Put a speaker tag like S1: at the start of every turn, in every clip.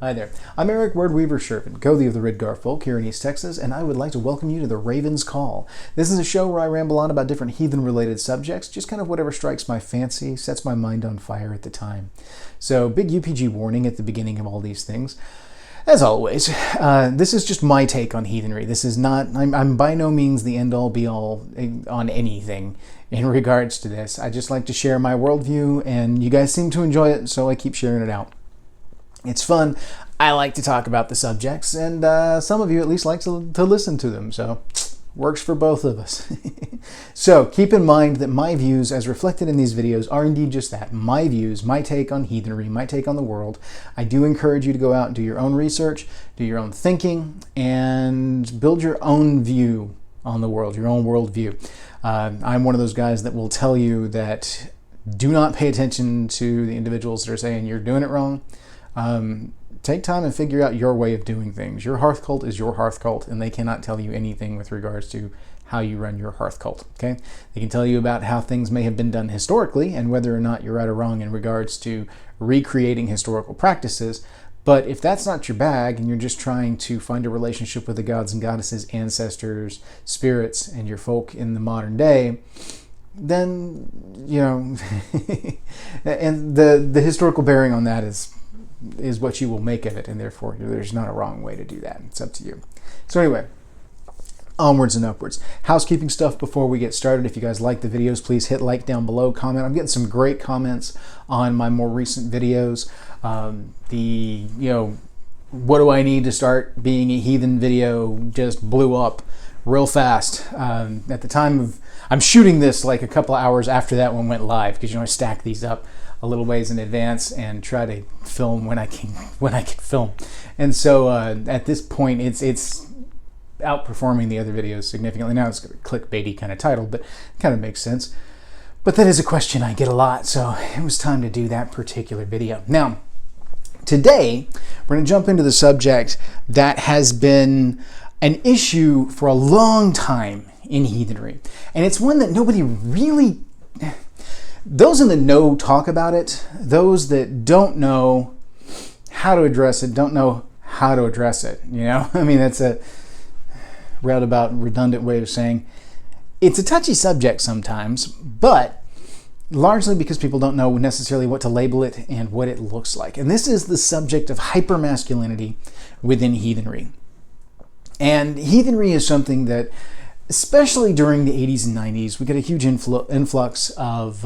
S1: Hi there. I'm Eric Wordweaver Sjerven, Cody of the Ridgar folk here in East Texas, and I would like to welcome you to the Raven's Call. This is a show where I ramble on about different heathen-related subjects, just kind of whatever strikes my fancy, sets my mind on fire at the time. So, big UPG warning at the beginning of all these things. As always, this is just my take on heathenry. This is not, I'm by no means the end-all be-all on anything in regards to this. I just like to share my worldview, and you guys seem to enjoy it, so I keep sharing it out. It's fun. I like to talk about the subjects, and some of you at least like to listen to them, so works for both of us. So keep in mind that my views as reflected in these videos are indeed just that, my views, my take on heathenry, my take on the world. I do encourage you to go out and do your own research, do your own thinking, and build your own view on the world, your own worldview. I'm one of those guys that will tell you that do not pay attention to the individuals that are saying you're doing it wrong. Take time and figure out your way of doing things. Your hearth cult is your hearth cult, and they cannot tell you anything with regards to how you run your hearth cult, okay? They can tell you about how things may have been done historically and whether or not you're right or wrong in regards to recreating historical practices, but if that's not your bag and you're just trying to find a relationship with the gods and goddesses, ancestors, spirits, and your folk in the modern day, then, you know, and the historical bearing on that is what you will make of it, and therefore there's not a wrong way to do that. It's up to you. So anyway, onwards and upwards. Housekeeping stuff before we get started. If you guys like the videos, please hit like down below, comment. I'm getting some great comments on my more recent videos. What do I need to start being a heathen video just blew up real fast. At the time of, I'm shooting this like a couple of hours after that one went live, because I stack these up a little ways in advance and try to film when I can film. And so at this point it's outperforming the other videos significantly. Now it's got a clickbaity kind of title, but it kind of makes sense. But that is a question I get a lot, so it was time to do that particular video. Now, today we're going to jump into the subject that has been an issue for a long time in heathenry. And it's one that nobody really... Those in the know talk about it. Those that don't know how to address it don't know how to address it. I mean, that's a roundabout, redundant way of saying it's a touchy subject sometimes, but largely because people don't know necessarily what to label it and what it looks like. And this is the subject of hypermasculinity within heathenry. And heathenry is something that, especially during the 80s and 90s, we get a huge influx of,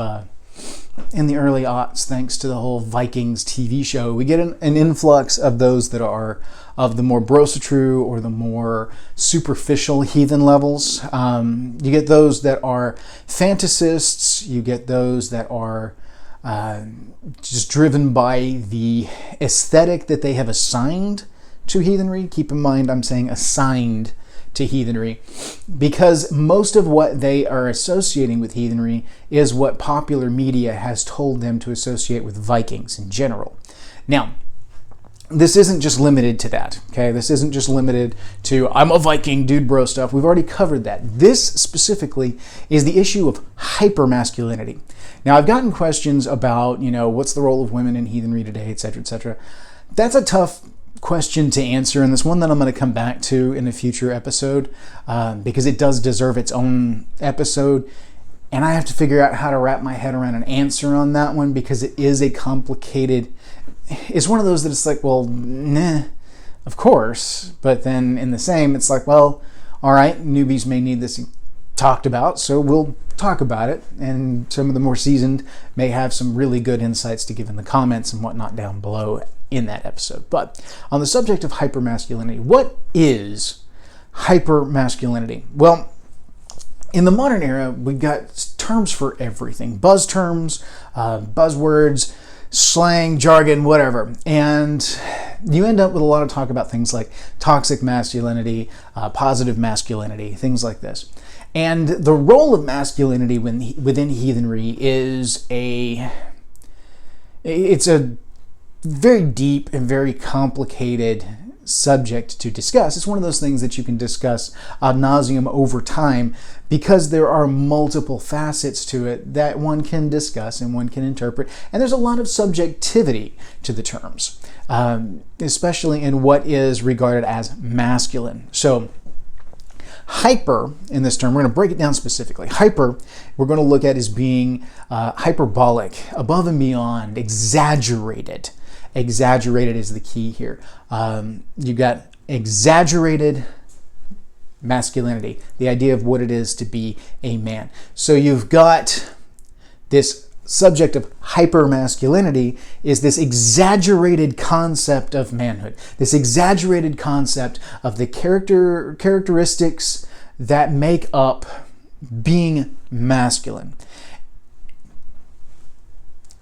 S1: in the early aughts, thanks to the whole Vikings TV show, we get an influx of those that are of the more brosatru or the more superficial heathen levels. You get those that are fantasists, you get those that are just driven by the aesthetic that they have assigned to heathenry. Keep in mind, I'm saying assigned to heathenry, because most of what they are associating with heathenry is what popular media has told them to associate with Vikings in general. Now, this isn't just limited to that, okay? This isn't just limited to, I'm a Viking, dude bro stuff. We've already covered that. This specifically is the issue of hypermasculinity. Now, I've gotten questions about, what's the role of women in heathenry today, etc., etc. That's a tough question to answer, and this one that I'm going to come back to in a future episode, because it does deserve its own episode, and I have to figure out how to wrap my head around an answer on that one, because it is a complicated, it's one of those that it's like, well, nah, of course, but then in the same, it's like, well, all right, newbies may need this talked about, so we'll talk about it, and some of the more seasoned may have some really good insights to give in the comments and whatnot down below in that episode. But on the subject of hypermasculinity, what is hypermasculinity? Well, in the modern era, we've got terms for everything. Buzz terms, buzzwords, slang, jargon, whatever. And you end up with a lot of talk about things like toxic masculinity, positive masculinity, things like this. And the role of masculinity within heathenry is it's a very deep and very complicated subject to discuss. It's one of those things that you can discuss ad nauseum over time, because there are multiple facets to it that one can discuss and one can interpret, and there's a lot of subjectivity to the terms. especially in what is regarded as masculine. So hyper, in this term, we're going to break it down specifically. Hyper, we're going to look at as being hyperbolic, above and beyond, exaggerated. Exaggerated is the key here. You've got exaggerated masculinity, the idea of what it is to be a man. So you've got this subject of hyper-masculinity is this exaggerated concept of manhood, this exaggerated concept of the characteristics that make up being masculine.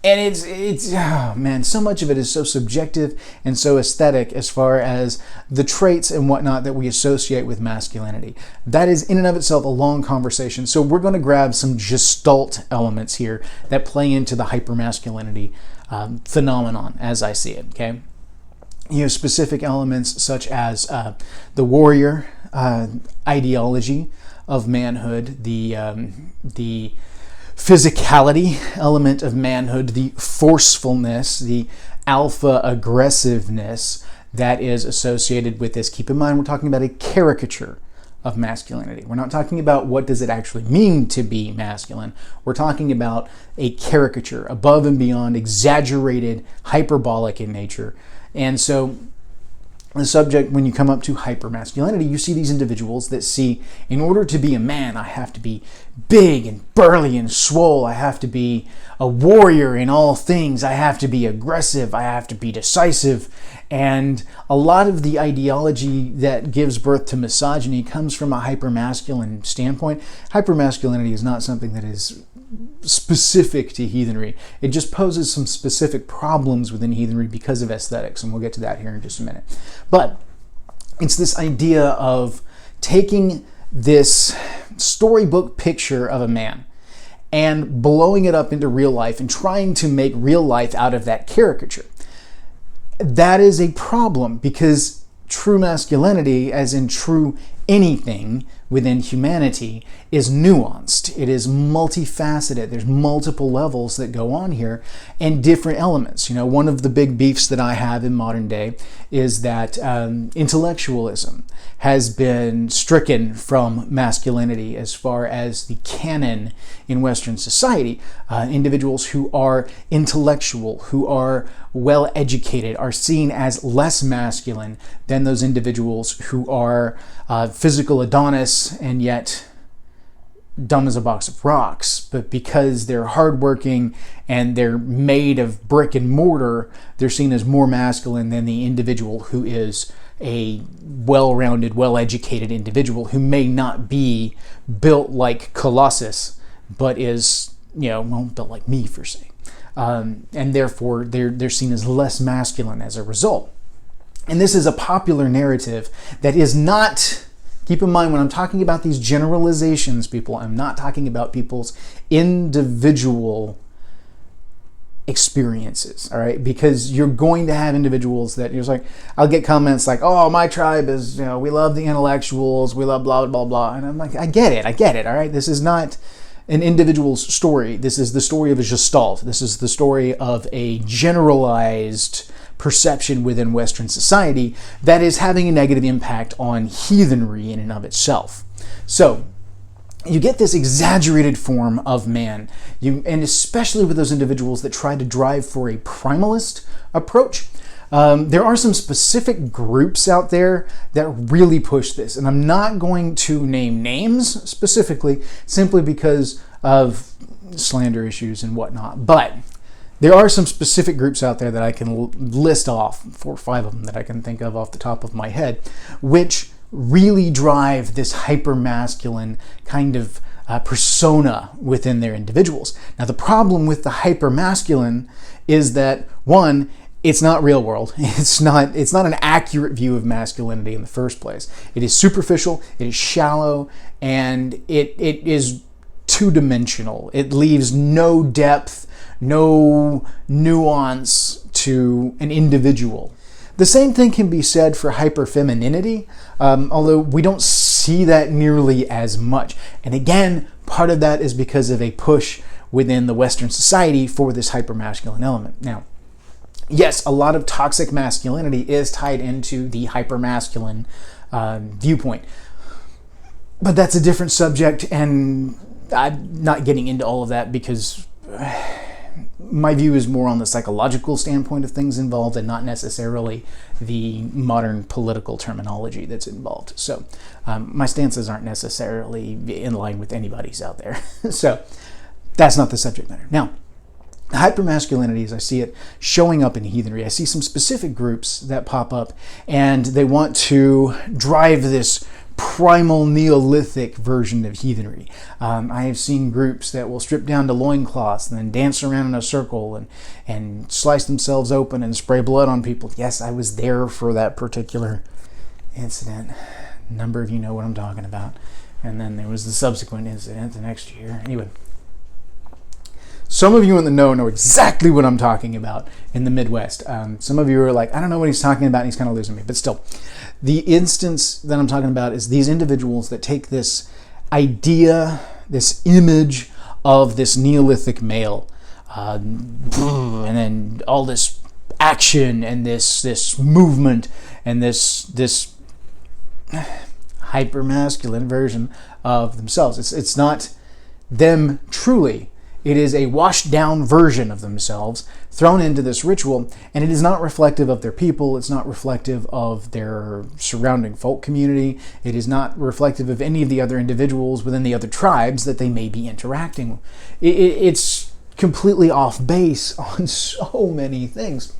S1: And it's oh man, so much of it is so subjective and so aesthetic as far as the traits and whatnot that we associate with masculinity. That is in and of itself a long conversation. So we're going to grab some gestalt elements here that play into the hypermasculinity phenomenon as I see it. Okay, you have specific elements such as the warrior ideology of manhood, the physicality element of manhood, the forcefulness, the alpha aggressiveness that is associated with this. Keep in mind, we're talking about a caricature of masculinity. We're not talking about what does it actually mean to be masculine. We're talking about a caricature, above and beyond, exaggerated, hyperbolic in nature. And so the subject, when you come up to hypermasculinity, you see these individuals that see, in order to be a man, I have to be big and burly and swole. I have to be a warrior in all things. I have to be aggressive. I have to be decisive. And a lot of the ideology that gives birth to misogyny comes from a hypermasculine standpoint. Hypermasculinity is not something that is specific to heathenry. It just poses some specific problems within heathenry because of aesthetics, and we'll get to that here in just a minute. But it's this idea of taking this storybook picture of a man and blowing it up into real life and trying to make real life out of that caricature. That is a problem because true masculinity, as in true anything within humanity, is nuanced. It is multifaceted. There's multiple levels that go on here and different elements. You know, one of the big beefs that I have in modern day is that intellectualism has been stricken from masculinity as far as the canon in Western society. Individuals who are intellectual, who are well educated, are seen as less masculine than those individuals who are physical Adonis and yet dumb as a box of rocks. But because they're hardworking and they're made of brick and mortar, they're seen as more masculine than the individual who is a well-rounded, well-educated individual who may not be built like Colossus, but is, you know, well, built like me, for say. And therefore, they're seen as less masculine as a result. And this is a popular narrative that is not, keep in mind when I'm talking about these generalizations, people, I'm not talking about people's individual experiences, all right? Because you're going to have individuals that you're like, I'll get comments like, oh, my tribe is, you know, we love the intellectuals, we love blah, blah, blah. And I'm like, I get it, all right? This is not an individual's story. This is the story of a gestalt. This is the story of a generalized perception within Western society that is having a negative impact on heathenry in and of itself. So you get this exaggerated form of man, and especially with those individuals that try to drive for a primalist approach. There are some specific groups out there that really push this, and I'm not going to name names specifically simply because of slander issues and whatnot, but there are some specific groups out there that I can list off, 4 or 5 of them that I can think of off the top of my head, which really drive this hyper-masculine kind of persona within their individuals. Now, the problem with the hyper-masculine is that, one, it's not real world. It's not an accurate view of masculinity in the first place. It is superficial, it is shallow, and it is two-dimensional. It leaves no depth, no nuance to an individual. The same thing can be said for hyperfemininity, although we don't see that nearly as much. And again, part of that is because of a push within the Western society for this hypermasculine element. Now, yes, a lot of toxic masculinity is tied into the hyper-masculine viewpoint. But that's a different subject, and I'm not getting into all of that because my view is more on the psychological standpoint of things involved and not necessarily the modern political terminology that's involved. So my stances aren't necessarily in line with anybody's out there. So that's not the subject matter. Now, hypermasculinity, as I see it showing up in heathenry, I see some specific groups that pop up and they want to drive this primal Neolithic version of heathenry. I have seen groups that will strip down to loincloths and then dance around in a circle and slice themselves open and spray blood on people. Yes, I was there for that particular incident. A number of you know what I'm talking about. And then there was the subsequent incident the next year. Anyway, some of you in the know exactly what I'm talking about in the Midwest. Some of you are like, I don't know what he's talking about, and he's kind of losing me. But still, the instance that I'm talking about is these individuals that take this idea, this image of this Neolithic male, and then all this action and this movement and this hyper-masculine version of themselves. It's not them truly. It is a washed down version of themselves thrown into this ritual, and it is not reflective of their people. It's not reflective of their surrounding folk community. It is not reflective of any of the other individuals within the other tribes that they may be interacting with. It's completely off base on so many things.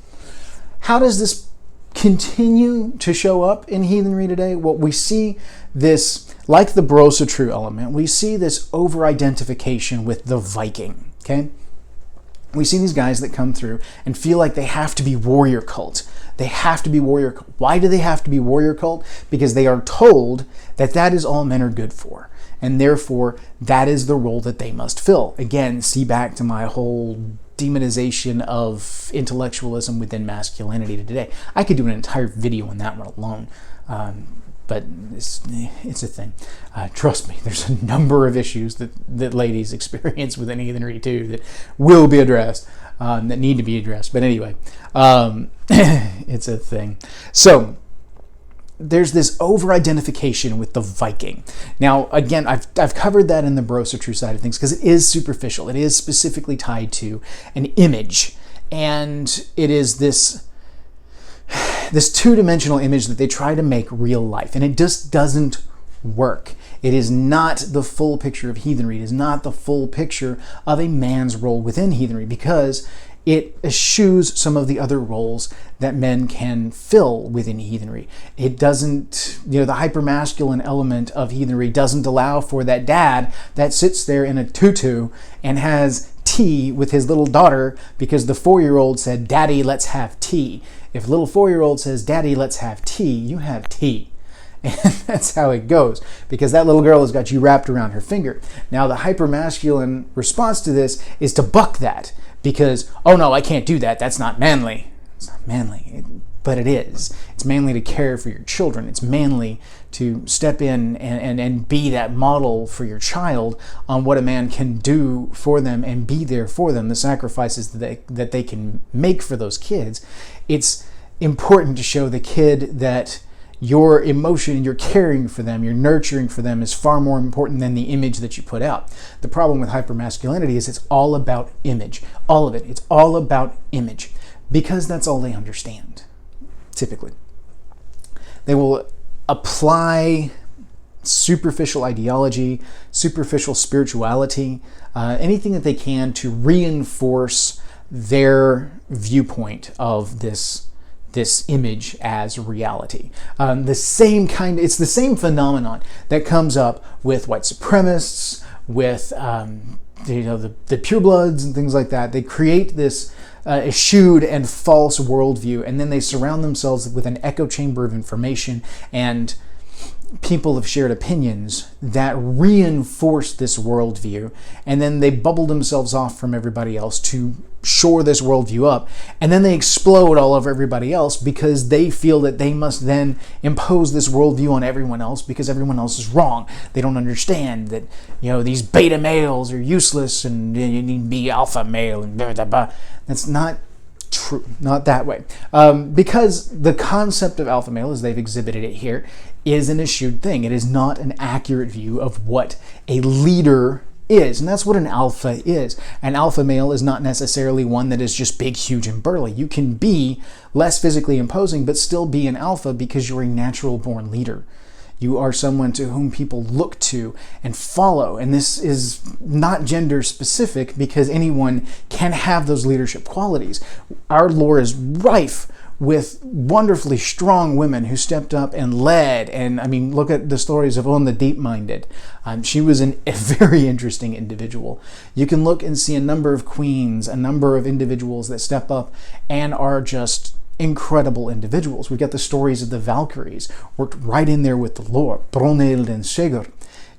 S1: How does this continue to show up in heathenry today? Well, we see this, like the Brosa element, we see this over-identification with the Viking, okay? We see these guys that come through and feel like they have to be warrior cult. They have to be warrior cult. Why do they have to be warrior cult? Because they are told that that is all men are good for. And therefore, that is the role that they must fill. Again, see back to my whole demonization of intellectualism within masculinity today. I could do an entire video on that one alone. But it's a thing. Trust me, there's a number of issues that ladies experience within heathenry too that will be addressed, that need to be addressed. But anyway, it's a thing. So there's this over-identification with the Viking. Now, again, I've covered that in the Brosa side of things because it is superficial. It is specifically tied to an image, and it is this two-dimensional image that they try to make real life, and it just doesn't work. It is not the full picture of heathenry. It is not the full picture of a man's role within heathenry because it eschews some of the other roles that men can fill within heathenry. It doesn't, the hypermasculine element of heathenry doesn't allow for that dad that sits there in a tutu and has tea with his little daughter because the 4-year-old said, "Daddy, let's have tea." If a little 4-year-old says, "Daddy, let's have tea," you have tea. And that's how it goes, because that little girl has got you wrapped around her finger. Now, the hypermasculine response to this is to buck that, because, oh no, I can't do that. That's not manly. It's not manly, but it is. It's manly to care for your children. It's manly to step in and be that model for your child on what a man can do for them and be there for them, the sacrifices that they can make for those kids. It's important to show the kid that your emotion, your caring for them, your nurturing for them is far more important than the image that you put out. The problem with hypermasculinity is it's all about image. All of it. It's all about image because that's all they understand, typically. They will apply superficial ideology, superficial spirituality, anything that they can to reinforce their viewpoint of this image as reality. It's the same phenomenon that comes up with white supremacists, with the purebloods and things like that. They create this eschewed and false worldview, and then they surround themselves with an echo chamber of information and people have shared opinions that reinforce this worldview, and then they bubble themselves off from everybody else to shore this worldview up, and then they explode all over everybody else because they feel that they must then impose this worldview on everyone else because everyone else is wrong. They don't understand that these beta males are useless and you need to be alpha male and blah, blah, blah. That's not True, not that way. Because the concept of alpha male, as they've exhibited it here, is an eschewed thing. It is not an accurate view of what a leader is. And that's what an alpha is. An alpha male is not necessarily one that is just big, huge, and burly. You can be less physically imposing, but still be an alpha because you're a natural born leader. You are someone to whom people look to and follow. And this is not gender specific because anyone can have those leadership qualities. Our lore is rife with wonderfully strong women who stepped up and led. And I mean, look at the stories of On the Deep-Minded. She was a very interesting individual. You can look and see a number of queens, a number of individuals that step up and are just incredible individuals. We've got the stories of the Valkyries worked right in there with the lore, Brunhild and Sigurd.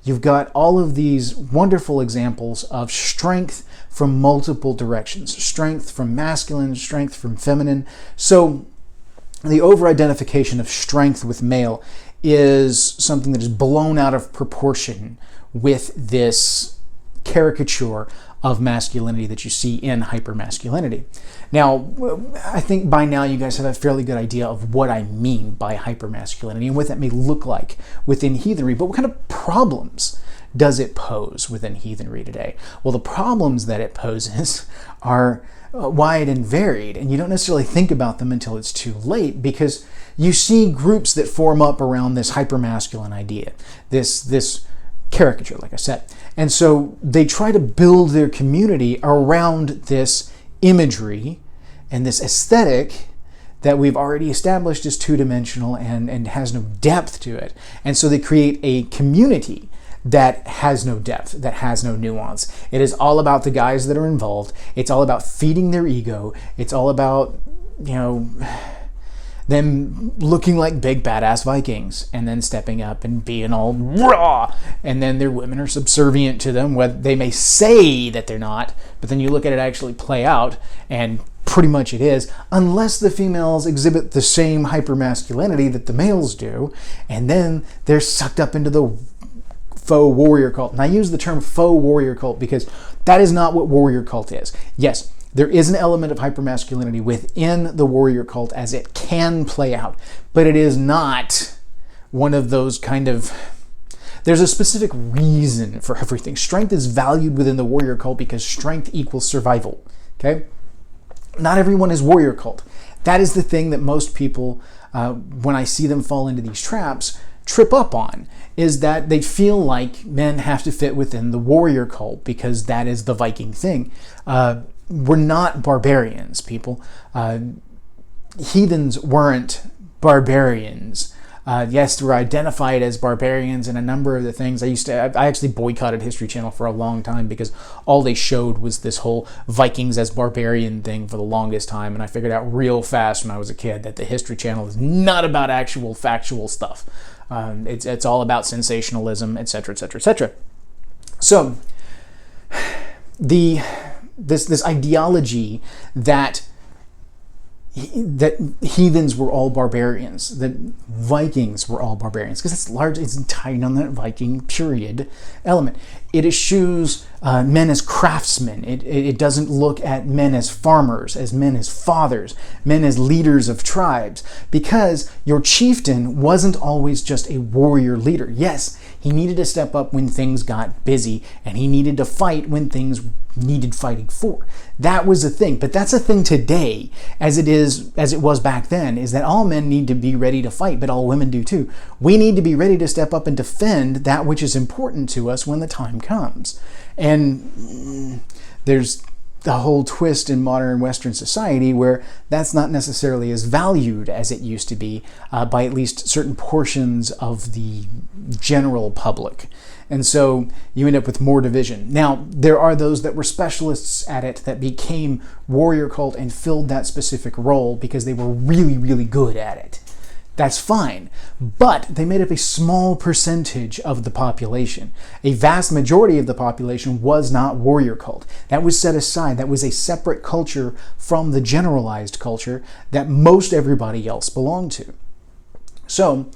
S1: You've got all of these wonderful examples of strength from multiple directions, strength from masculine, strength from feminine. So the over-identification of strength with male is something that is blown out of proportion with this caricature of masculinity that you see in hypermasculinity. Now, I think by now you guys have a fairly good idea of what I mean by hypermasculinity and what that may look like within heathenry, but what kind of problems does it pose within heathenry today? Well, the problems that it poses are wide and varied, and you don't necessarily think about them until it's too late, because you see groups that form up around this hypermasculine idea, this caricature, like I said. And so they try to build their community around this imagery and this aesthetic that we've already established is two-dimensional and has no depth to it. And so they create a community that has no depth, that has no nuance. It is all about the guys that are involved. It's all about feeding their ego. It's all about, them looking like big badass Vikings and then stepping up and being all raw, and then their women are subservient to them. Whether they may say that they're not, but then you look at it actually play out, and pretty much it is, unless the females exhibit the same hypermasculinity that the males do, and then they're sucked up into the faux warrior cult. And I use the term faux warrior cult because that is not what warrior cult is. Yes, there is an element of hypermasculinity within the warrior cult as it can play out, but it is not one of those kind of... There's a specific reason for everything. Strength is valued within the warrior cult because strength equals survival, okay? Not everyone is warrior cult. That is the thing that most people, when I see them fall into these traps, trip up on, is that they feel like men have to fit within the warrior cult because that is the Viking thing. We're not barbarians, people. Heathens weren't barbarians. Yes, they were identified as barbarians in a number of the things. I actually boycotted History Channel for a long time because all they showed was this whole Vikings as barbarian thing for the longest time, and I figured out real fast when I was a kid that the History Channel is not about actual factual stuff. It's all about sensationalism, etc., etc., etc. So, this ideology that heathens were all barbarians, that Vikings were all barbarians, because it's tied on that Viking period element. It eschews men as craftsmen. It doesn't look at men as farmers, as men as fathers, men as leaders of tribes, because your chieftain wasn't always just a warrior leader. Yes, he needed to step up when things got busy, and he needed to fight when things needed fighting for. That was a thing, but that's a thing today, as it was back then, is that all men need to be ready to fight, but all women do too. We need to be ready to step up and defend that which is important to us when the time comes. And there's the whole twist in modern Western society where that's not necessarily as valued as it used to be by at least certain portions of the general public. And so you end up with more division. Now, there are those that were specialists at it that became warrior cult and filled that specific role because they were really, really good at it. That's fine. But they made up a small percentage of the population. A vast majority of the population was not warrior cult. That was set aside. That was a separate culture from the generalized culture that most everybody else belonged to. So,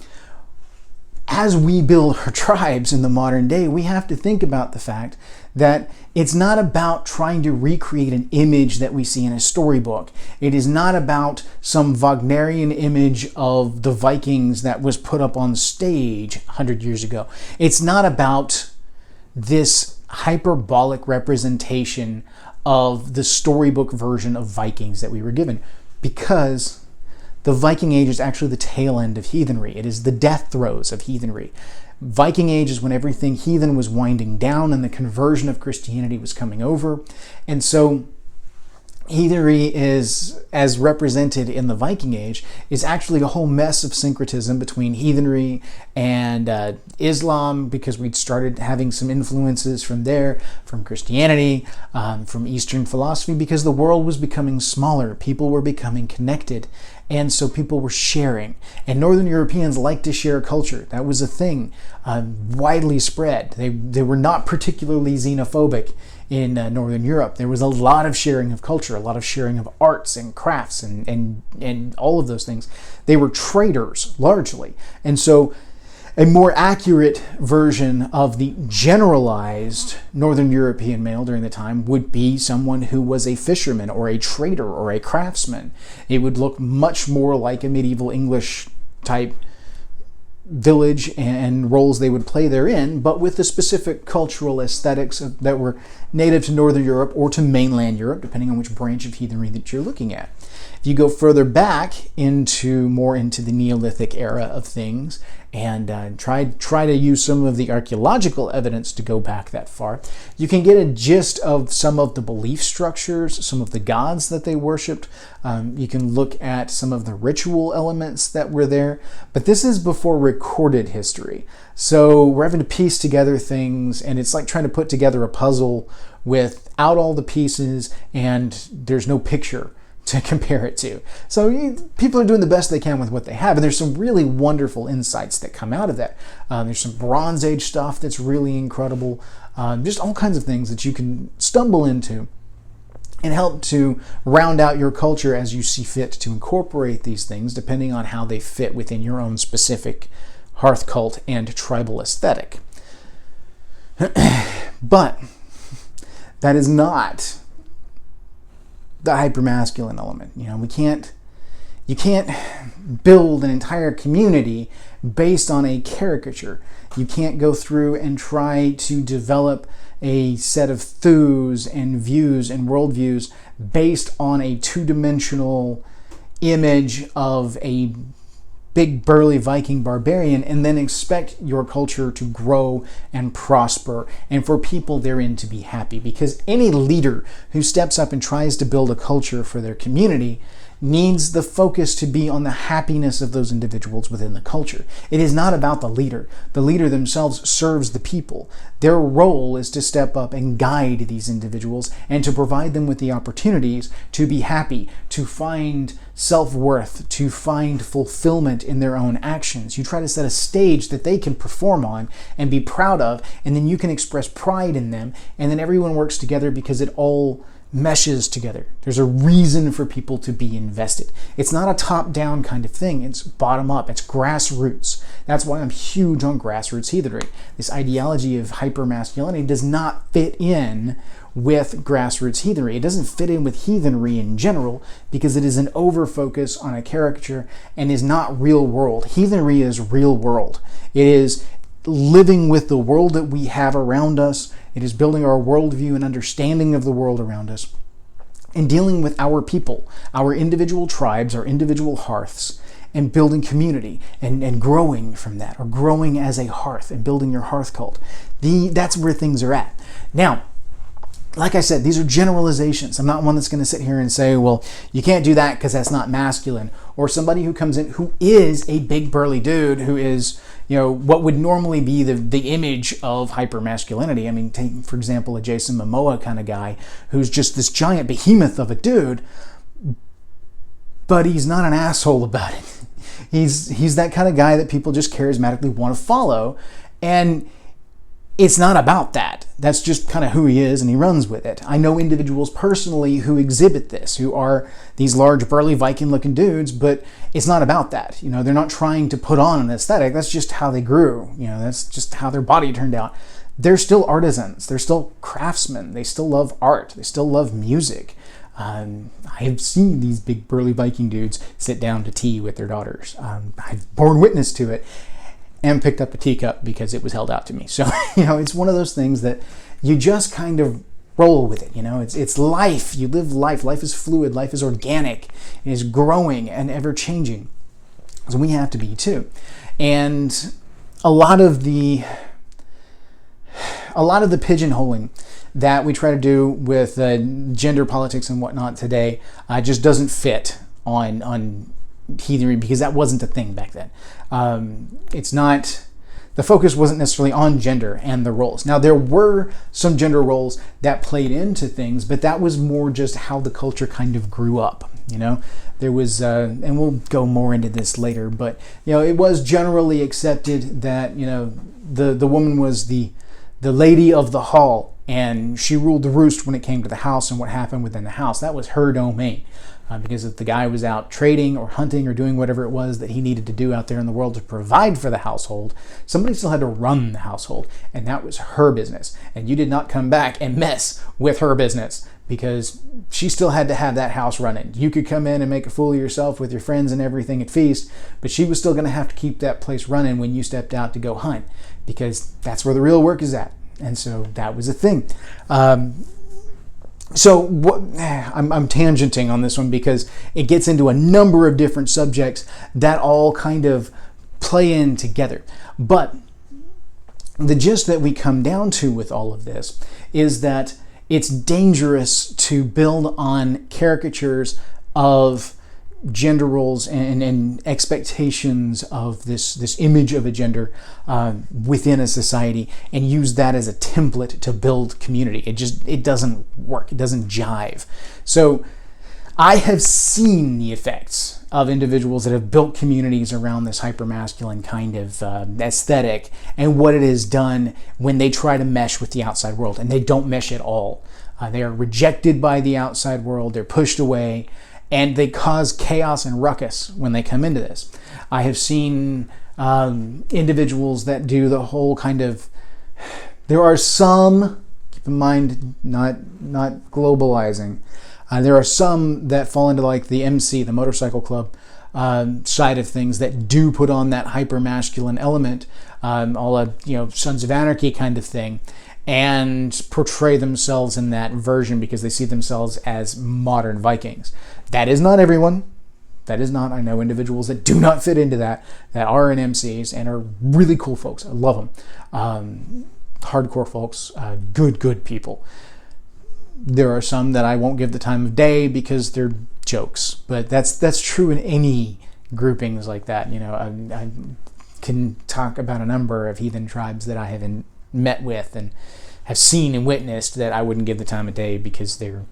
S1: as we build our tribes in the modern day, we have to think about the fact that it's not about trying to recreate an image that we see in a storybook. It is not about some Wagnerian image of the Vikings that was put up on stage 100 years ago. It's not about this hyperbolic representation of the storybook version of Vikings that we were given, because the Viking Age is actually the tail end of heathenry. It is the death throes of heathenry. Viking Age is when everything heathen was winding down and the conversion of Christianity was coming over. And so heathenry is, as represented in the Viking Age, is actually a whole mess of syncretism between heathenry and Islam, because we'd started having some influences from there, from Christianity, from Eastern philosophy, because the world was becoming smaller. People were becoming connected. And so people were sharing. And Northern Europeans liked to share culture. That was a thing, widely spread. They were not particularly xenophobic in Northern Europe. There was a lot of sharing of culture, a lot of sharing of arts and crafts and all of those things. They were traders, largely. And so a more accurate version of the generalized Northern European male during the time would be someone who was a fisherman or a trader or a craftsman. It would look much more like a medieval English type village and roles they would play therein, but with the specific cultural aesthetics that were native to Northern Europe or to mainland Europe, depending on which branch of heathenry that you're looking at. If you go further back into the Neolithic era of things and try to use some of the archaeological evidence to go back that far, you can get a gist of some of the belief structures, some of the gods that they worshipped. You can look at some of the ritual elements that were there, but this is before recorded history. So we're having to piece together things, and it's like trying to put together a puzzle without all the pieces, and there's no picture to compare it to. So people are doing the best they can with what they have, and there's some really wonderful insights that come out of that. There's some Bronze Age stuff that's really incredible. Just all kinds of things that you can stumble into and help to round out your culture as you see fit to incorporate these things, depending on how they fit within your own specific hearth cult and tribal aesthetic. But that is not the hyper-masculine element. You can't build an entire community based on a caricature. You can't go through and try to develop a set of thews and views and worldviews based on a two-dimensional image of a big burly Viking barbarian and then expect your culture to grow and prosper and for people therein to be happy. Because any leader who steps up and tries to build a culture for their community needs the focus to be on the happiness of those individuals within the culture. It is not about the leader. The leader themselves serves the people. Their role is to step up and guide these individuals and to provide them with the opportunities to be happy, to find self-worth, to find fulfillment in their own actions. You try to set a stage that they can perform on and be proud of, and then you can express pride in them, and then everyone works together because it all meshes together. There's a reason for people to be invested. It's not a top-down kind of thing. It's bottom-up. It's grassroots. That's why I'm huge on grassroots heathenry. This ideology of hyper-masculinity does not fit in with grassroots heathenry. It doesn't fit in with heathenry in general because it is an over-focus on a caricature and is not real world. Heathenry is real world. It is living with the world that we have around us. It is building our worldview and understanding of the world around us and dealing with our people, our individual tribes, our individual hearths, and building community and growing from that, or growing as a hearth and building your hearth cult. That's where things are at. Now, like I said, these are generalizations. I'm not one that's going to sit here and say, well, you can't do that because that's not masculine. Or somebody who comes in who is a big burly dude who is, what would normally be the image of hyper-masculinity. I mean, take, for example, a Jason Momoa kind of guy who's just this giant behemoth of a dude, but he's not an asshole about it. He's that kind of guy that people just charismatically want to follow. And it's not about that. That's just kind of who he is, and he runs with it. I know individuals personally who exhibit this, who are these large, burly, Viking-looking dudes, but it's not about that. They're not trying to put on an aesthetic. That's just how they grew. That's just how their body turned out. They're still artisans. They're still craftsmen. They still love art. They still love music. I have seen these big, burly Viking dudes sit down to tea with their daughters. I've borne witness to it. And picked up a teacup because it was held out to me. So, it's one of those things that you just kind of roll with it. It's life. You live life. Life is fluid. Life is organic. It is growing and ever changing. So we have to be too. And a lot of the pigeonholing that we try to do with gender politics and whatnot today just doesn't fit on heathenry, because that wasn't a thing back then. The focus wasn't necessarily on gender and the roles. Now, there were some gender roles that played into things, but that was more just how the culture kind of grew up. There was, and we'll go more into this later, but it was generally accepted that the woman was the lady of the hall, and she ruled the roost when it came to the house and what happened within the house. That was her domain. Because if the guy was out trading or hunting or doing whatever it was that he needed to do out there in the world to provide for the household, somebody still had to run the household, and that was her business. And you did not come back and mess with her business, because she still had to have that house running. You could come in and make a fool of yourself with your friends and everything at feast, but she was still going to have to keep that place running when you stepped out to go hunt, because that's where the real work is at. And so that was a thing. I'm tangenting on this one because it gets into a number of different subjects that all kind of play in together. But the gist that we come down to with all of this is that it's dangerous to build on caricatures of gender roles and expectations of this image of a gender within a society, and use that as a template to build community. It doesn't work. It doesn't jive. So I have seen the effects of individuals that have built communities around this hyper-masculine kind of aesthetic, and what it has done when they try to mesh with the outside world, and they don't mesh at all. They are rejected by the outside world. They're pushed away. And they cause chaos and ruckus when they come into this. I have seen individuals that do the whole kind of... There are some, keep in mind, not globalizing. There are some that fall into like the MC, the motorcycle club side of things, that do put on that hyper-masculine element, all a Sons of Anarchy kind of thing, and portray themselves in that version because they see themselves as modern Vikings. That is not everyone. That is not. I know individuals that do not fit into that are in MCs and are really cool folks. I love them. Hardcore folks, good people. There are some that I won't give the time of day because they're jokes, but that's true in any groupings like that. I can talk about a number of heathen tribes that I have met with and have seen and witnessed that I wouldn't give the time of day because they're,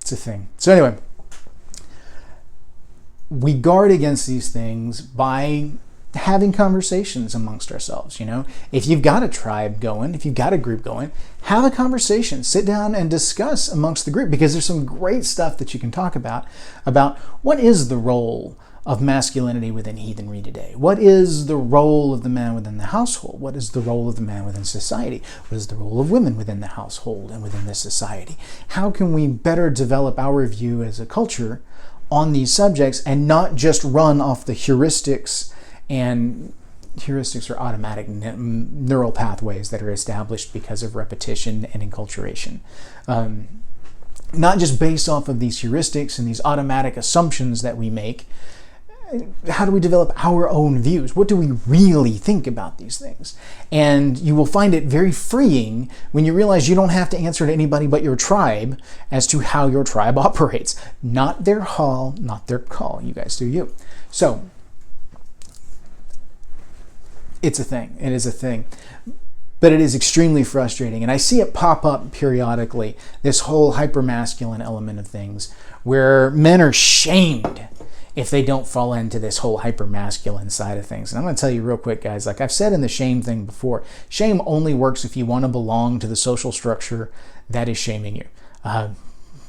S1: it's a thing. So anyway, we guard against these things by having conversations amongst ourselves. If you've got a tribe going, if you've got a group going, have a conversation, sit down and discuss amongst the group, because there's some great stuff that you can talk about what is the role of masculinity within heathenry today? What is the role of the man within the household? What is the role of the man within society? What is the role of women within the household and within this society? How can we better develop our view as a culture on these subjects and not just run off the heuristics, and heuristics are automatic neural pathways that are established because of repetition and enculturation. Not just based off of these heuristics and these automatic assumptions that we make. How do we develop our own views? What do we really think about these things? And you will find it very freeing when you realize you don't have to answer to anybody but your tribe as to how your tribe operates. Not their hall, not their call. You guys do you. So, it's a thing. It is a thing. But it is extremely frustrating. And I see it pop up periodically, this whole hyper-masculine element of things, where men are shamed if they don't fall into this whole hyper-masculine side of things. And I'm going to tell you real quick, guys, like I've said in the shame thing before, shame only works if you want to belong to the social structure that is shaming you.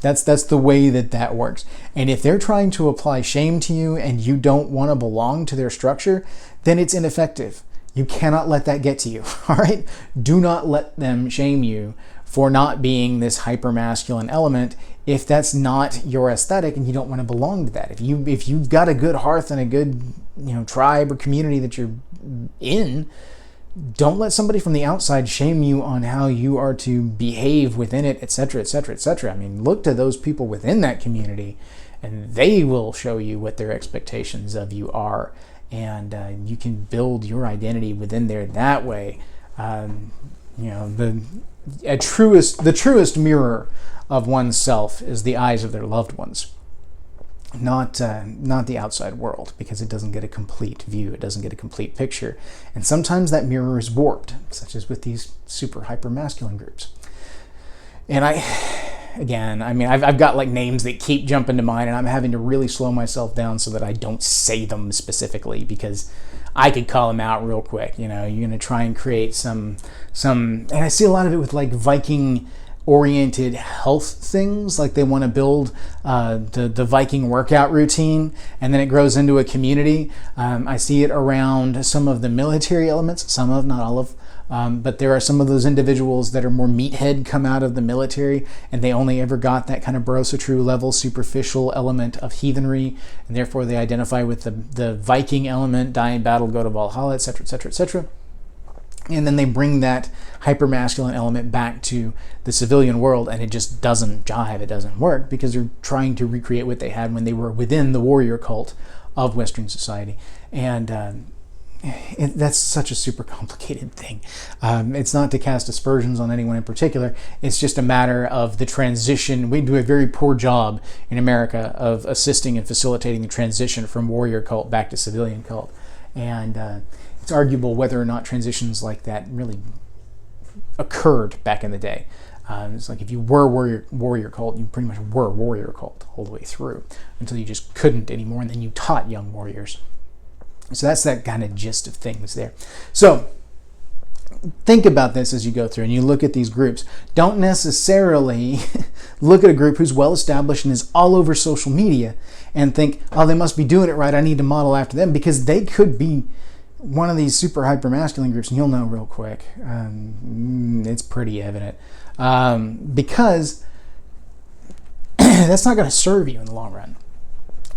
S1: That's the way that works. And if they're trying to apply shame to you and you don't want to belong to their structure, then it's ineffective. You cannot let that get to you, all right? Do not let them shame you for not being this hyper-masculine element if that's not your aesthetic and you don't want to belong to that. If you've got a good hearth and a good, tribe or community that you're in, don't let somebody from the outside shame you on how you are to behave within it, etc., etc., etc. I mean, look to those people within that community and they will show you what their expectations of you are. And you can build your identity within there that way. The truest mirror of oneself is the eyes of their loved ones, not the outside world, because it doesn't get a complete view, it doesn't get a complete picture, and sometimes that mirror is warped, such as with these super hyper masculine groups. And I've got like names that keep jumping to mind, and I'm having to really slow myself down so that I don't say them specifically, because I could call them out real quick. You're going to try and create some, and I see a lot of it with like Viking oriented health things, like they want to build the Viking workout routine, and then it grows into a community. I see it around some of the military elements, some of, not all of, but there are some of those individuals that are more meathead, come out of the military, and they only ever got that kind of Brosa-true level, superficial element of heathenry, and therefore they identify with the Viking element, die in battle, go to Valhalla, etc., etc., etc. And then they bring that hyper-masculine element back to the civilian world, and it just doesn't jive, it doesn't work, because they're trying to recreate what they had when they were within the warrior cult of Western society. And that's such a super complicated thing. It's not to cast aspersions on anyone in particular. It's just a matter of the transition. We do a very poor job in America of assisting and facilitating the transition from warrior cult back to civilian cult. And it's arguable whether or not transitions like that really occurred back in the day. It's like if you were warrior cult, you pretty much were warrior cult all the way through until you just couldn't anymore, and then you taught young warriors. So that's that kind of gist of things there. So think about this as you go through and you look at these groups. Don't necessarily look at a group who's well established and is all over social media and think, oh, they must be doing it right, I need to model after them, because they could be one of these super hyper masculine groups, and you'll know real quick. It's pretty evident, because that's not going to serve you in the long run.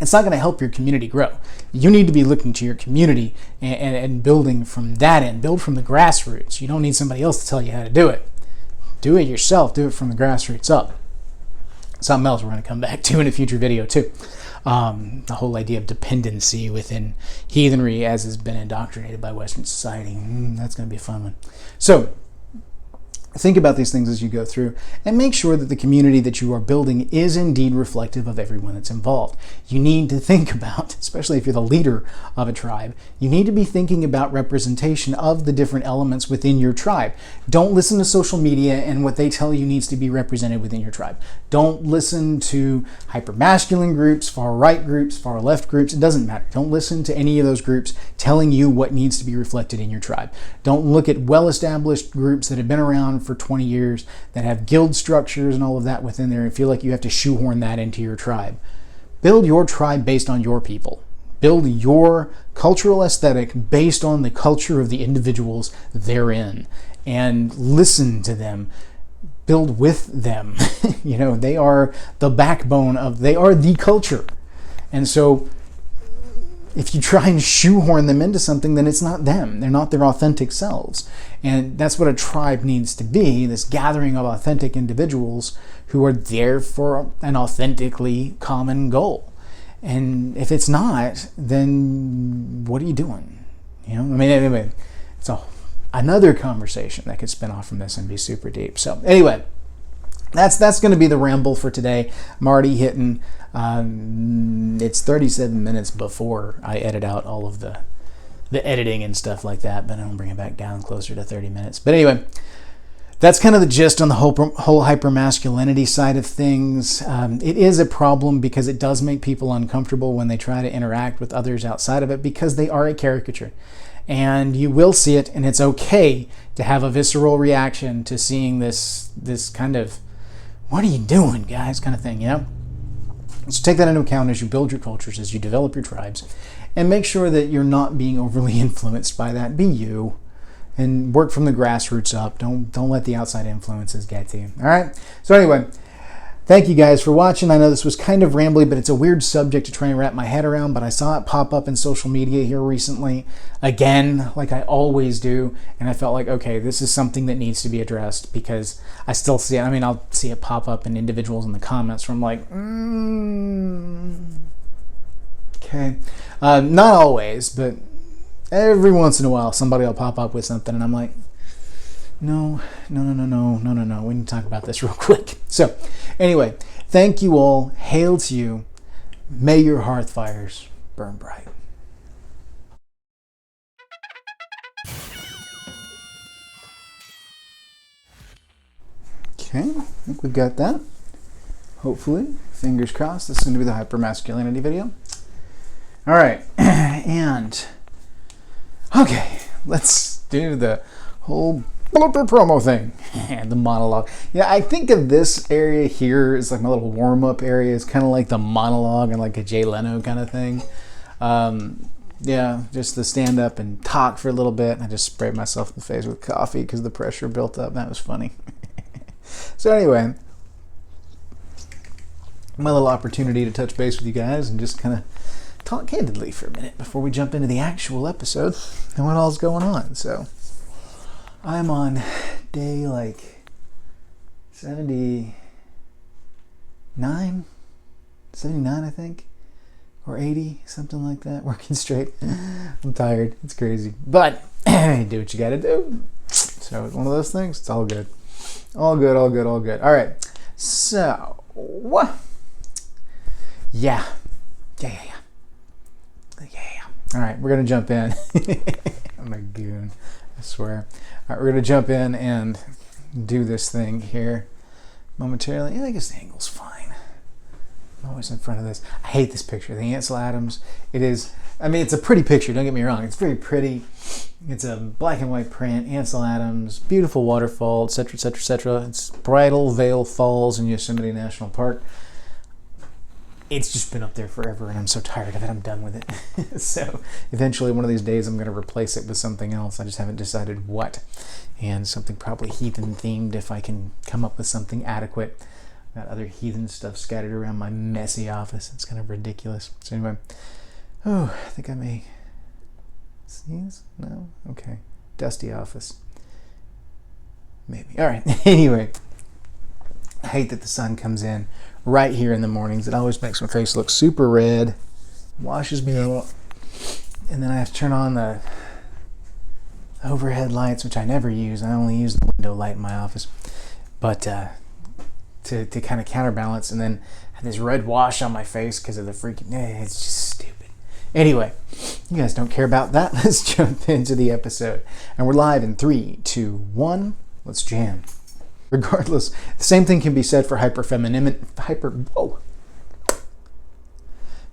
S1: It's not going to help your community grow. You need to be looking to your community and building from that end. Build from the grassroots. You don't need somebody else to tell you how to do it. Do it yourself. Do it from the grassroots up. Something else we're going to come back to in a future video too. The whole idea of dependency within heathenry as has been indoctrinated by Western society. That's going to be a fun one. So think about these things as you go through, and make sure that the community that you are building is indeed reflective of everyone that's involved. You need to think about, especially if you're the leader of a tribe, you need to be thinking about representation of the different elements within your tribe. Don't listen to social media and what they tell you needs to be represented within your tribe. Don't listen to hyper-masculine groups, far-right groups, far-left groups. It doesn't matter. Don't listen to any of those groups telling you what needs to be reflected in your tribe. Don't look at well-established groups that have been around for 20 years, that have guild structures and all of that within there, and feel like you have to shoehorn that into your tribe. Build your tribe based on your people. Build your cultural aesthetic based on the culture of the individuals therein, and listen to them. Build with them. They are the backbone of, they are the culture. And so if you try and shoehorn them into something, then it's not them. They're not their authentic selves. And that's what a tribe needs to be, this gathering of authentic individuals who are there for an authentically common goal. And if it's not, then what are you doing? Anyway, it's another conversation that could spin off from this and be super deep. So anyway, that's going to be the ramble for today. I'm already hitting, it's 37 minutes before I edit out all of the editing and stuff like that, but I don't bring it back down closer to 30 minutes. But anyway, that's kind of the gist on the whole hyper-masculinity side of things. It is a problem because it does make people uncomfortable when they try to interact with others outside of it, because they are a caricature. And you will see it, and it's okay to have a visceral reaction to seeing this kind of, what are you doing, guys, kind of thing, you know? So take that into account as you build your cultures, as you develop your tribes, and make sure that you're not being overly influenced by that. Be you, and work from the grassroots up. Don't let the outside influences get to you. All right? So anyway, thank you guys for watching. I know this was kind of rambly, but it's a weird subject to try and wrap my head around, but I saw it pop up in social media here recently, again, like I always do, and I felt like, okay, this is something that needs to be addressed, because I still see it. I mean, I'll see it pop up in individuals in the comments from like, okay. Not always, but every once in a while, somebody will pop up with something, and I'm like, no. We need to talk about this real quick. So, anyway, thank you all. Hail to you. May your hearth fires burn bright. Okay, I think we got that. Hopefully, fingers crossed. This is going to be the hyper-masculinity video. All right, and okay, let's do the whole promo thing and the monologue. Yeah, I think of this area here as like my little warm-up area. It's kind of like the monologue and like a Jay Leno kind of thing. Yeah, just to stand up and talk for a little bit. I just sprayed myself in the face with coffee because the pressure built up. That was funny. So anyway, my little opportunity to touch base with you guys and just kind of talk candidly for a minute before we jump into the actual episode and what all's going on. So I'm on day like 79, I think, or 80, something like that, working straight. I'm tired. It's crazy. But do what you got to do. So it's one of those things. It's all good. All good. All right. So, yeah. All right, we're going to jump in. I'm a goon, I swear. All right, we're going to jump in and do this thing here momentarily. Yeah, I guess the angle's fine. I'm always in front of this. I hate this picture. The Ansel Adams. It is, I mean, it's a pretty picture. Don't get me wrong. It's very pretty. It's a black and white print. Ansel Adams. Beautiful waterfall, etc., etc., etc. It's Bridal Veil Falls in Yosemite National Park. It's just been up there forever, and I'm so tired of it. I'm done with it. So eventually, one of these days, I'm going to replace it with something else. I just haven't decided what. And something probably heathen-themed if I can come up with something adequate. Got other heathen stuff scattered around my messy office. It's kind of ridiculous. So anyway, I think I may sneeze? No? Okay. Dusty office. Maybe. All right. Anyway, I hate that the sun comes in right here in the mornings. It always makes my face look super red, washes me out, and then I have to turn on the overhead lights, which I never use. I only use the window light in my office, but to kind of counterbalance, and then have this red wash on my face because of the freaking, it's just stupid. Anyway, you guys don't care about that. Let's jump into the episode, and we're live in 3, 2, 1. Let's jam. Regardless, the same thing can be said for whoa.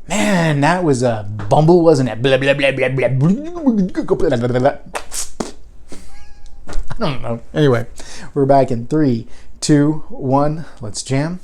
S1: Man, that was a bumble, wasn't it? Blah, blah, blah, blah, blah, blah. I don't know. Anyway, we're back in 3, 2, 1. Let's jam.